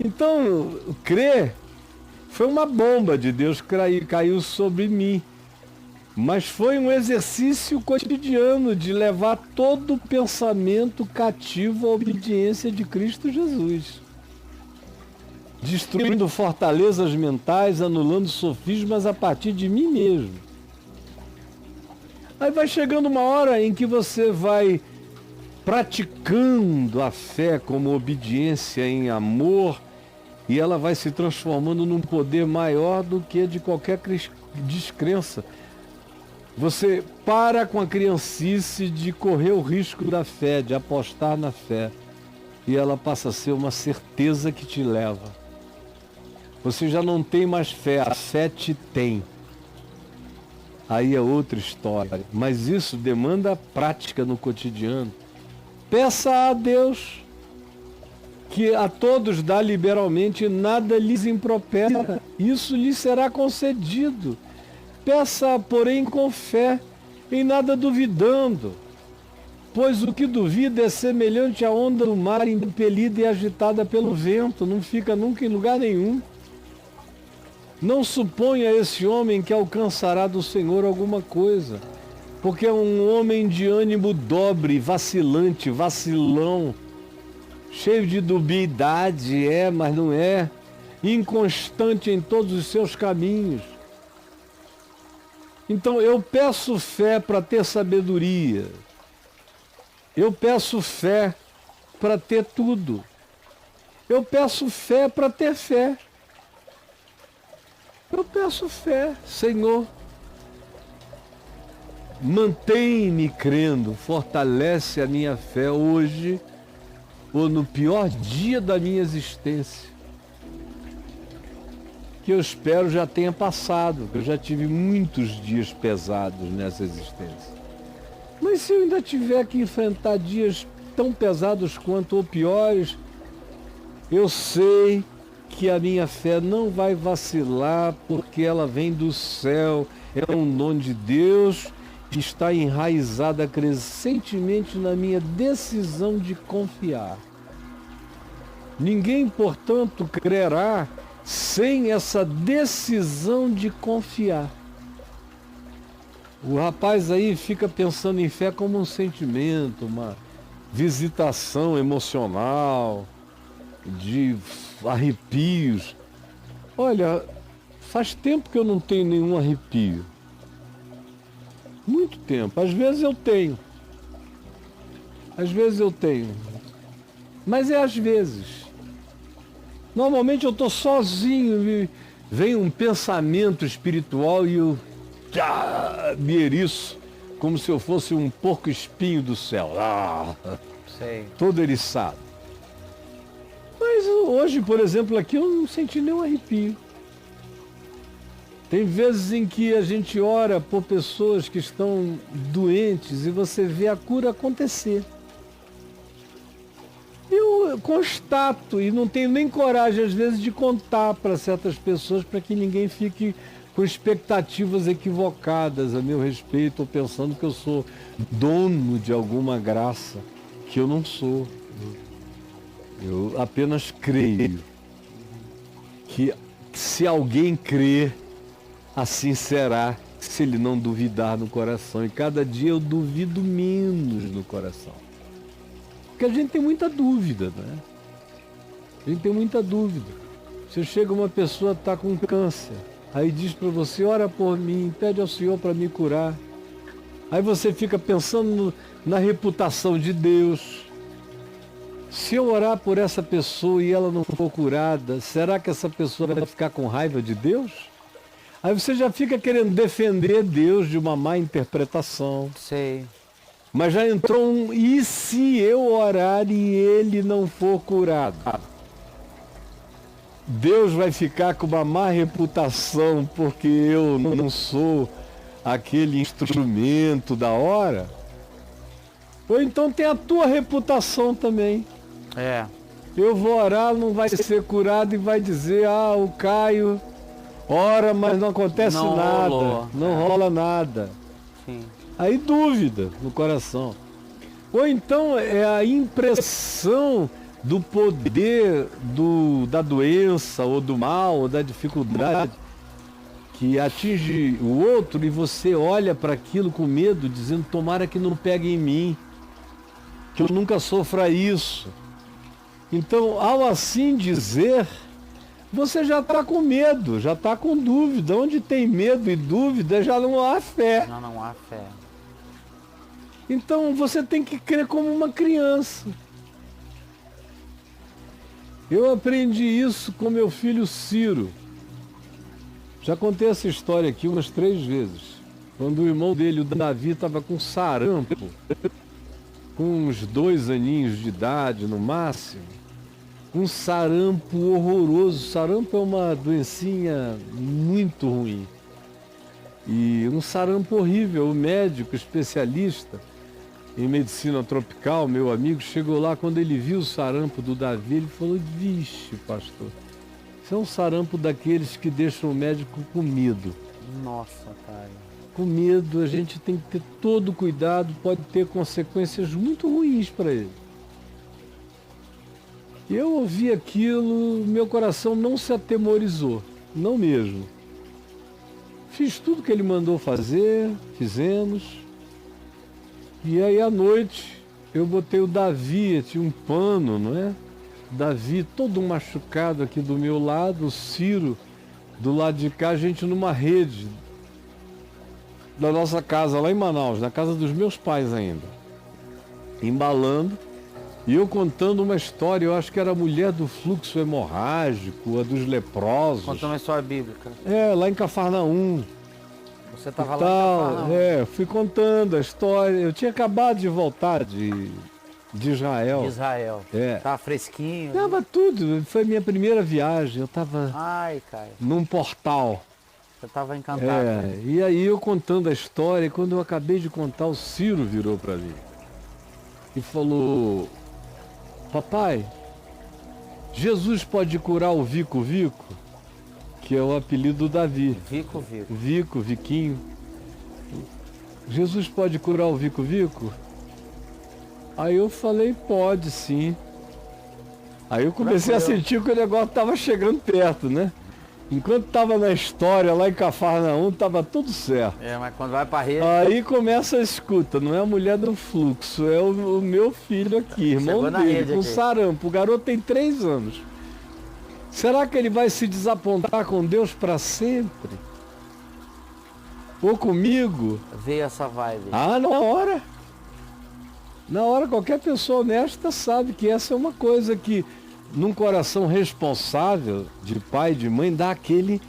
Então, crer foi uma bomba de Deus que caiu sobre mim. Mas foi um exercício cotidiano de levar todo o pensamento cativo à obediência de Cristo Jesus. Destruindo fortalezas mentais, anulando sofismas a partir de mim mesmo. Aí vai chegando uma hora em que você vai praticando a fé como obediência em amor, e ela vai se transformando num poder maior do que de qualquer descrença. Você para com a criancice de correr o risco da fé, de apostar na fé, e ela passa a ser uma certeza que te leva. Você já não tem mais fé, a fé te tem. Aí é outra história, mas isso demanda prática no cotidiano. Peça a Deus, que a todos dá liberalmente e nada lhes impropera, isso lhes será concedido. Peça, porém, com fé, em nada duvidando, pois o que duvida é semelhante à onda do mar impelida e agitada pelo vento, não fica nunca em lugar nenhum. Não suponha esse homem que alcançará do Senhor alguma coisa, porque é um homem de ânimo dobre, vacilante, vacilão, cheio de dubiedade, mas não é, inconstante em todos os seus caminhos. Então eu peço fé para ter sabedoria, eu peço fé para ter tudo, eu peço fé para ter fé, eu peço fé, Senhor, mantém-me crendo, fortalece a minha fé hoje ou no pior dia da minha existência, que eu espero já tenha passado, que eu já tive muitos dias pesados nessa existência. Mas se eu ainda tiver que enfrentar dias tão pesados quanto ou piores, eu sei que a minha fé não vai vacilar, porque ela vem do céu, é um dom de Deus, que está enraizada crescentemente na minha decisão de confiar. Ninguém, portanto, crerá sem essa decisão de confiar. O rapaz aí fica pensando em fé como um sentimento, uma visitação emocional, de arrepios. Olha, faz tempo que eu não tenho nenhum arrepio. Muito tempo. Às vezes eu tenho. Mas é às vezes. Normalmente eu estou sozinho e vem um pensamento espiritual e eu me eriço como se eu fosse um porco-espinho do céu. Sei. Todo eriçado. Mas hoje, por exemplo, aqui eu não senti nenhum arrepio. Tem vezes em que a gente ora por pessoas que estão doentes e você vê a cura acontecer. Eu constato e não tenho nem coragem, às vezes, de contar para certas pessoas para que ninguém fique com expectativas equivocadas a meu respeito ou pensando que eu sou dono de alguma graça, que eu não sou. Eu apenas creio que se alguém crer, assim será, se ele não duvidar no coração. E cada dia eu duvido menos no coração. Porque a gente tem muita dúvida, né? A gente tem muita dúvida. Se chega uma pessoa que está com câncer, aí diz para você, ora por mim, pede ao Senhor para me curar. Aí você fica pensando na reputação de Deus. Se eu orar por essa pessoa e ela não for curada, será que essa pessoa vai ficar com raiva de Deus? Aí você já fica querendo defender Deus de uma má interpretação. Sei. Mas já entrou um, e se eu orar e ele não for curado? Deus vai ficar com uma má reputação porque eu não sou aquele instrumento da hora? Ou então tem a tua reputação também. É. Eu vou orar, não vai ser curado e vai dizer, o Caio ora, mas não acontece nada, não rola nada. Sim. Aí dúvida no coração. Ou então é a impressão do poder da doença, ou do mal, ou da dificuldade que atinge o outro, e você olha para aquilo com medo, dizendo: tomara que não pegue em mim, que eu nunca sofra isso. Então, ao assim dizer, você já está com medo, já está com dúvida. Onde tem medo e dúvida, já não há fé. Não há fé. Então, você tem que crer como uma criança. Eu aprendi isso com meu filho Ciro. Já contei essa história aqui umas 3 vezes. Quando o irmão dele, o Davi, estava com sarampo, com uns 2 aninhos de idade no máximo, um sarampo horroroso. Sarampo é uma doencinha muito ruim. E um sarampo horrível. O médico especialista em medicina tropical, meu amigo, chegou lá, quando ele viu o sarampo do Davi, ele falou: vixe, pastor, isso é um sarampo daqueles que deixam o médico com medo. Nossa, cara. Com medo, a gente tem que ter todo cuidado, pode ter consequências muito ruins para ele. E eu ouvi aquilo, meu coração não se atemorizou, não mesmo. Fiz tudo que ele mandou fazer, fizemos. E aí à noite eu botei o Davi, tinha um pano, não é? Davi todo machucado aqui do meu lado, o Ciro do lado de cá, a gente numa rede da nossa casa lá em Manaus, na casa dos meus pais ainda, embalando, e eu contando uma história. Eu acho que era a mulher do fluxo hemorrágico, a dos leprosos. Contou uma história bíblica. Lá em Cafarnaum. Você estava lá em Cafarnaum. Fui contando a história. Eu tinha acabado de voltar de Israel. De Israel. Tava fresquinho. Tava tudo. Foi minha primeira viagem. Eu tava num portal. Você tava encantado. E aí eu contando a história, e quando eu acabei de contar, o Ciro virou para mim e falou: papai, Jesus pode curar o Vico Vico? Que é o apelido do Davi. Vico Vico. Vico, Viquinho. Jesus pode curar o Vico Vico? Aí eu falei: pode sim. Aí eu comecei a sentir que o negócio estava chegando perto, né? Enquanto estava na história lá em Cafarnaum, estava tudo certo. Mas quando vai para a rede... Aí começa a escuta, não é a mulher do fluxo, é o meu filho aqui, irmão dele, com sarampo. O garoto tem 3 anos. Será que ele vai se desapontar com Deus para sempre? Ou comigo? Veio essa vibe. Na hora. Na hora, qualquer pessoa honesta sabe que essa é uma coisa que, num coração responsável, de pai e de mãe, dá aquele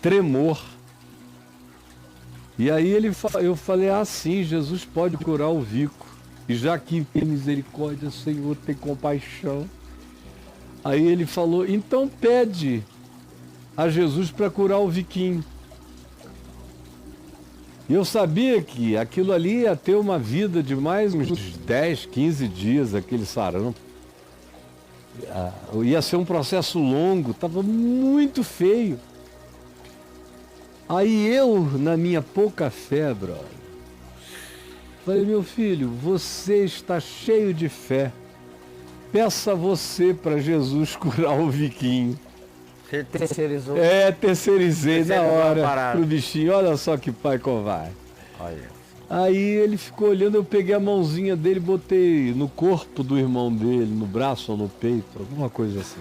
tremor. E aí eu falei: sim, Jesus pode curar o Vico. E já que tem misericórdia, Senhor, tem compaixão. Aí ele falou: então pede a Jesus para curar o Viquinho. E eu sabia que aquilo ali ia ter uma vida de mais uns 10, 15 dias, aquele sarampo. Ia ser um processo longo, estava muito feio. Aí eu, na minha pouca fé, brother, falei: meu filho, você está cheio de fé. Peça você para Jesus curar o Viquinho. Você terceirizou? Terceirizei na hora pro bichinho. Olha só que pai covarde. Olha. Aí ele ficou olhando, eu peguei a mãozinha dele, botei no corpo do irmão dele, no braço ou no peito, alguma coisa assim.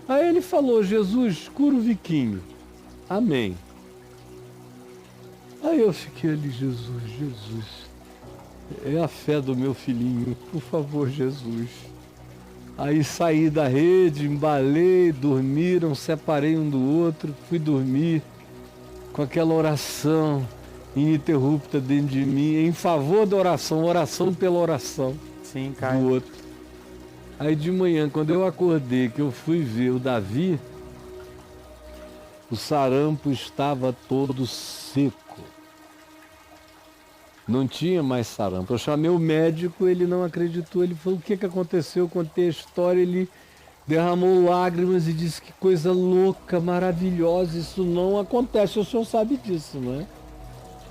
Aí ele falou: Jesus, cura o Viquinho. Amém. Aí eu fiquei ali: Jesus, é a fé do meu filhinho, por favor, Jesus. Aí saí da rede, embalei, dormiram, separei um do outro, fui dormir com aquela oração ininterrupta dentro de mim, em favor da oração pela oração. Sim, cara. Do outro. Aí de manhã, quando eu acordei, que eu fui ver o Davi, o sarampo estava todo seco. Não tinha mais sarampo. Eu chamei o médico, ele não acreditou. Ele falou: o que aconteceu? Eu contei a história, ele derramou lágrimas e disse: que coisa louca, maravilhosa, isso não acontece. O senhor sabe disso, não é?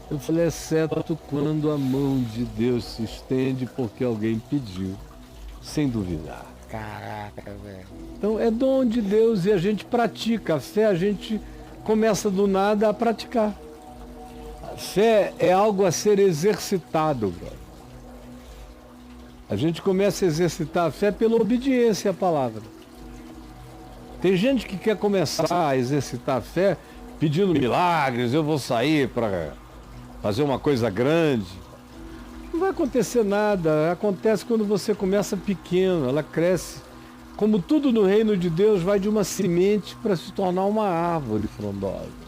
Eu falei: exceto quando a mão de Deus se estende porque alguém pediu. sem duvidar. Caraca, velho. Então é dom de Deus e a gente pratica. A fé a gente começa do nada a praticar. A fé é algo a ser exercitado, brother. A gente começa a exercitar a fé pela obediência à palavra. Tem gente que quer começar a exercitar a fé pedindo milagres, eu vou sair para fazer uma coisa grande. Não vai acontecer nada, acontece quando você começa pequeno, ela cresce. Como tudo no reino de Deus, vai de uma semente para se tornar uma árvore frondosa.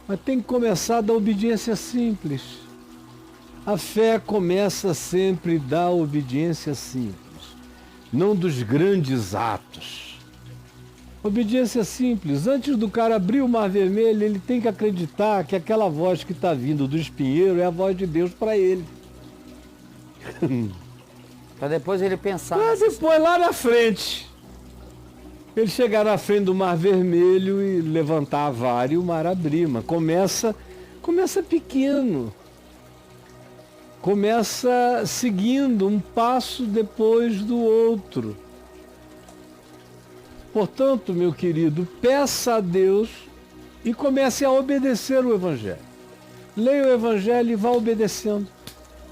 Mas tem que começar da obediência simples. A fé começa sempre da obediência simples, não dos grandes atos. Obediência simples. Antes do cara abrir o Mar Vermelho, ele tem que acreditar que aquela voz que está vindo do espinheiro é a voz de Deus para ele. Para depois ele pensar. Mas depois, lá na frente, ele chegar na frente do Mar Vermelho e levantar a vara e o mar abrir. Mas começa pequeno. Começa seguindo um passo depois do outro. Portanto, meu querido, peça a Deus e comece a obedecer o Evangelho. Leia o Evangelho e vá obedecendo.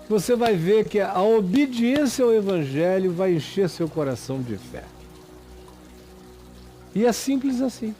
Você vai ver que a obediência ao Evangelho vai encher seu coração de fé. E é simples assim.